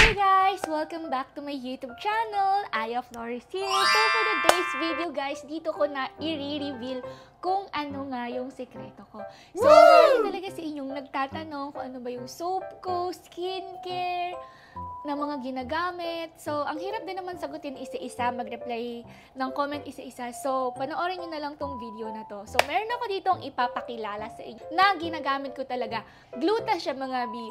Hey guys! Welcome back to my YouTube channel, Aya Flores here. So for today's video guys, dito ko na i-reveal kung ano nga yung sekreto ko. So, marami talaga sa inyong nagtatanong kung ano ba yung soap ko, skincare, na mga ginagamit. So, ang hirap din naman sagutin isa-isa, mag-reply ng comment isa-isa. So, panoorin nyo na lang tong video na to. So, meron ako ditong ipapakilala sa inyo na ginagamit ko talaga. Gluta siya mga bi.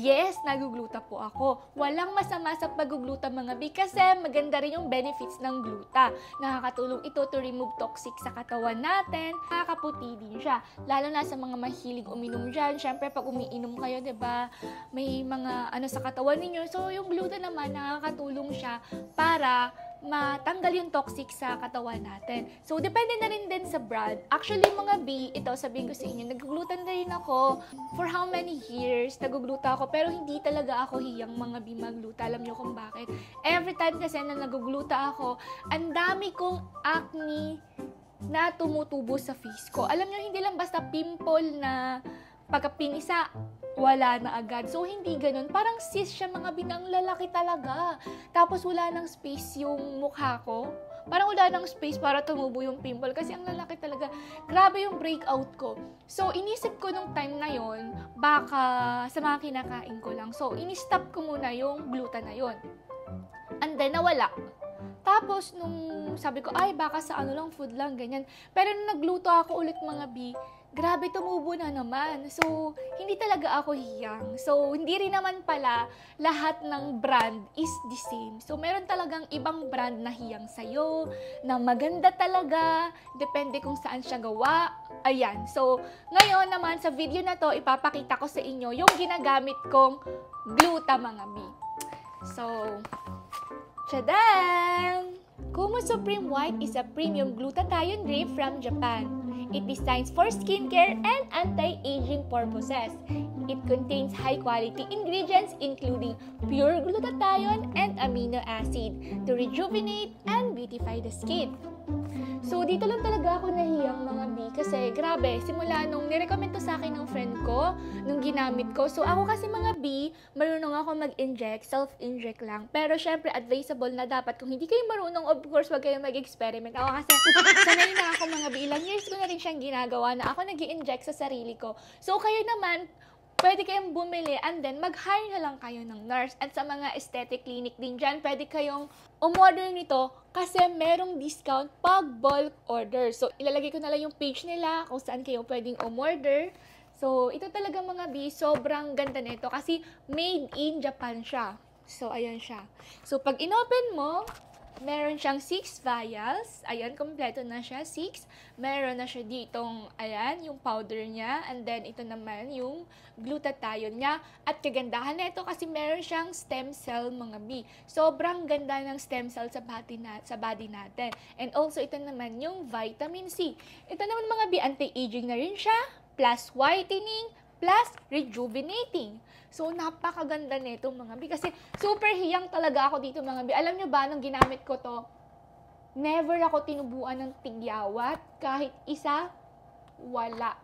Yes, nagugluta po ako. Walang masama sa paggugluta mga bi kasi maganda rin yung benefits ng gluta. Nakakatulong ito to remove toxic sa katawan natin. Nakakaputi din siya. Lalo na sa mga mahilig uminom dyan. Siyempre, pag umiinom kayo, diba, may mga ano sa katawan ninyo. So, yung gluta naman, nakakatulong siya para matanggal yung toxic sa katawan natin. So, depende na rin din sa brand. Actually, mga B, ito, sabihin ko sa inyo, naguglutan na rin ako. For how many years, nagugluta ako, pero hindi talaga ako hiyang mga B magluta. Alam nyo kung bakit? Every time kasi na nagugluta ako, ang dami kong acne na tumutubo sa face ko. Alam nyo, hindi lang basta pimple na pagkapinisa, wala na agad. So, hindi ganun. Parang sis siya mga binang lalaki talaga. Tapos, wala nang space yung mukha ko. Parang wala nang space para tumubo yung pimple. Kasi ang lalaki talaga. Grabe yung breakout ko. So, inisip ko nung time na yon baka sa mga kinakain ko lang. So, inistop ko muna yung gluta na yon. And then, nawala. Tapos, nung sabi ko, ay, baka sa ano lang, food lang, ganyan. Pero nung nagluto ako ulit mga B, grabe, tumubo na naman. So, hindi talaga ako hiyang. So, hindi rin naman pala lahat ng brand is the same. So, meron talagang ibang brand na hiyang sa'yo, na maganda talaga, depende kung saan siya gawa. Ayan. So, ngayon naman sa video na to, ipapakita ko sa inyo yung ginagamit kong gluta mga B. So, tadaan! Kumu Supreme White is a premium glutathione drink from Japan. It designs for skincare and anti-aging purposes. It contains high-quality ingredients including pure glutathione and amino acid to rejuvenate and beautify the skin. So, dito lang talaga ako nahiyang mga B kasi grabe, simula nung nirecommend to sa akin ng friend ko, nung ginamit ko. So, ako kasi mga B, marunong ako mag-inject, self-inject lang. Pero, syempre, advisable na dapat kung hindi kayo marunong, of course, wag kayong mag-experiment. Ako kasi, sanay na ako mga B. Ilang years ko na rin siyang ginagawa na ako nag-i-inject sa sarili ko. So, kayo naman, pwede kayong bumili and then mag-hire na lang kayo ng nurse. At sa mga aesthetic clinic din dyan, pwede kayong umorder nito kasi merong discount pag bulk order. So, ilalagay ko na lang yung page nila kung saan kayo pwedeng umorder. So, ito talaga mga B, sobrang ganda nito kasi made in Japan siya. So, ayan siya. So, pag inopen mo, meron siyang 6 vials. Ayan, kompleto na siya, 6. Meron na siya ditong, ayan, yung powder niya. And then, ito naman yung glutathione niya. At kagandahan na ito kasi meron siyang stem cell, mga B. Sobrang ganda ng stem cell sa body natin. And also, ito naman yung vitamin C. Ito naman, mga B, anti-aging na rin siya. Plus whitening, plus rejuvenating. So, napakaganda nito mga B. Kasi super hiyang talaga ako dito mga B. Alam nyo ba, nung ginamit ko to, never ako tinubuan ng tigyawat. Kahit isa, wala.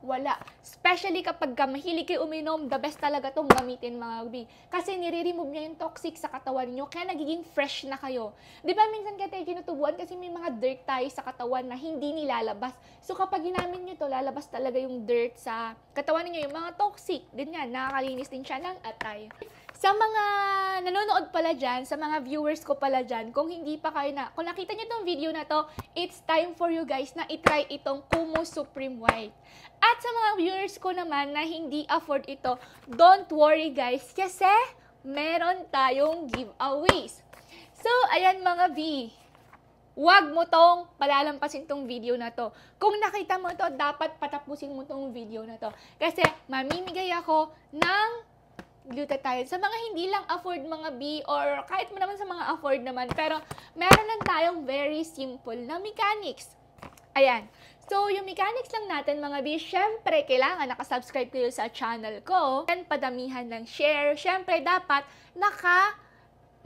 Wala. Especially kapag mahilig kayo uminom, the best talaga itong gamitin mga B. Kasi nire-remove niya yung toxic sa katawan niyo, kaya nagiging fresh na kayo. Di ba minsan kaya tayo tinutubuan kasi may mga dirt tayo sa katawan na hindi nilalabas. So kapag ginamit niyo to, lalabas talaga yung dirt sa katawan niyo, yung mga toxic. Din yan, nakakalinis din siya ng atay. Sa mga nanonood pala dyan, sa mga viewers ko pala dyan, kung hindi pa kayo kung nakita nyo itong video na to, it's time for you guys na itry itong Kumu Supreme White. At sa mga viewers ko naman na hindi afford ito, don't worry guys, kasi meron tayong giveaways. So, ayan mga B, huwag mo tong palalampasin tong video na to. Kung nakita mo to, dapat patapusin mo tong video na to. Kasi mamimigay ako ng glutathione sa mga hindi lang afford mga B or kahit mo naman sa mga afford naman. Pero meron lang tayong very simple na mechanics. Ayan. So, yung mechanics lang natin mga B, syempre kailangan nakasubscribe kayo sa channel ko. And padamihan ng share. Syempre dapat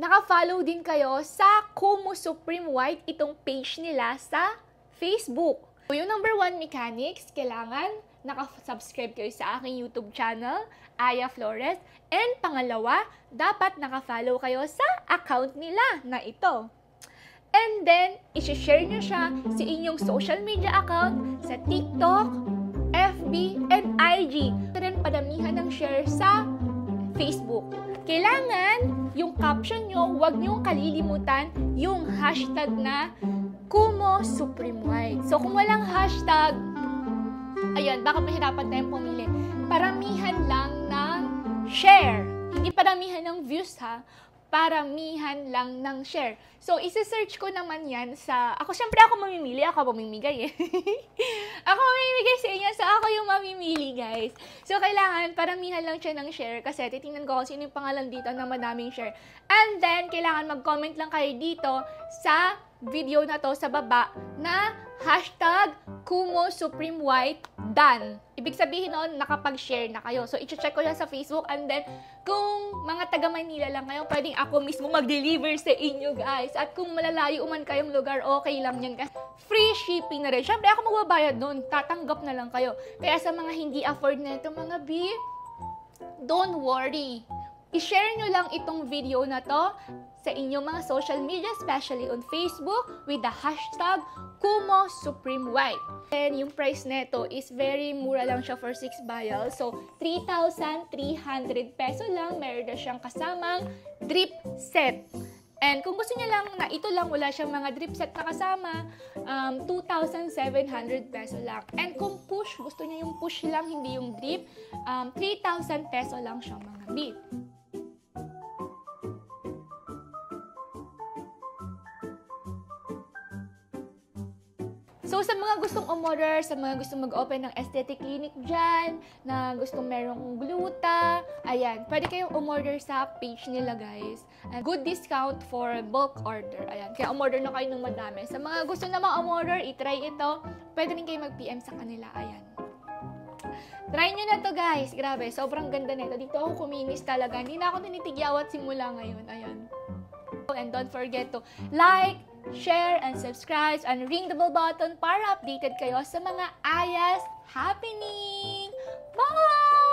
naka-follow din kayo sa Kumu Supreme White, itong page nila sa Facebook. So, yung number 1 mechanics, kailangan naka-subscribe kayo sa aking YouTube channel, Aya Flores. And pangalawa, dapat naka-follow kayo sa account nila na ito. And then, isi-share nyo siya sa inyong social media account, sa TikTok, FB, and IG. Ito rin padamihan ng share sa Facebook. Kailangan, yung caption nyo, huwag nyo kalilimutan yung hashtag na Kumu Supreme White. So, kung walang hashtag, ayun, baka mahirapan tayong pumili. Paramihan lang ng share. Hindi paramihan ng views ha. Paramihan lang ng share. So, isi-search ko naman yan sa... Syempre ako mamimili. Ako mamimigay eh. Ako mamimigay sa inyo. So, ako yung mamimili, guys. So, kailangan paramihan lang siya ng share kasi titingnan ko kung sino yung pangalan dito na madaming share. And then, kailangan mag-comment lang kayo dito sa video na to sa baba na hashtag Kumu Supreme White done. Ibig sabihin nun, nakapag-share na kayo. So, i-check ko yan sa Facebook and then, kung mga taga Manila lang kayo, pwedeng ako mismo mag-deliver sa inyo, guys. At kung malalayo man kayong lugar, okay lang yan. Kasi free shipping na rin. Siyempre, ako magbabayad nun. Tatanggap na lang kayo. Kaya sa mga hindi afford na ito, mga B, don't worry. I-share nyo lang itong video na to sa inyong mga social media, especially on Facebook, with the hashtag Kumu Supreme White. And yung price neto is very mura lang siya for 6 vials. So, 3,300 peso lang. Meron na siyang kasamang drip set. And kung gusto niya lang na ito lang, wala siyang mga drip set na kasama, 2,700 peso lang. And kung push, gusto niya yung push lang, hindi yung drip, 3,000 peso lang siya mga bit. So, sa mga gustong umorder, sa mga gustong mag-open ng aesthetic clinic dyan, na gustong merong gluta, ayan, pwede kayong umorder sa page nila, guys. And good discount for bulk order. Ayan, kaya umorder na kayo ng madami. Sa mga gusto na umorder, itry ito, pwede rin kayo mag-PM sa kanila. Ayan. Try nyo na to, guys. Grabe, sobrang ganda nito. Dito ako kuminis talaga. Hindi na ako tinitigyawat simula ngayon. Ayan. And don't forget to like, share, and subscribe, and ring the bell button para updated kayo sa mga Aya's happening. Bye!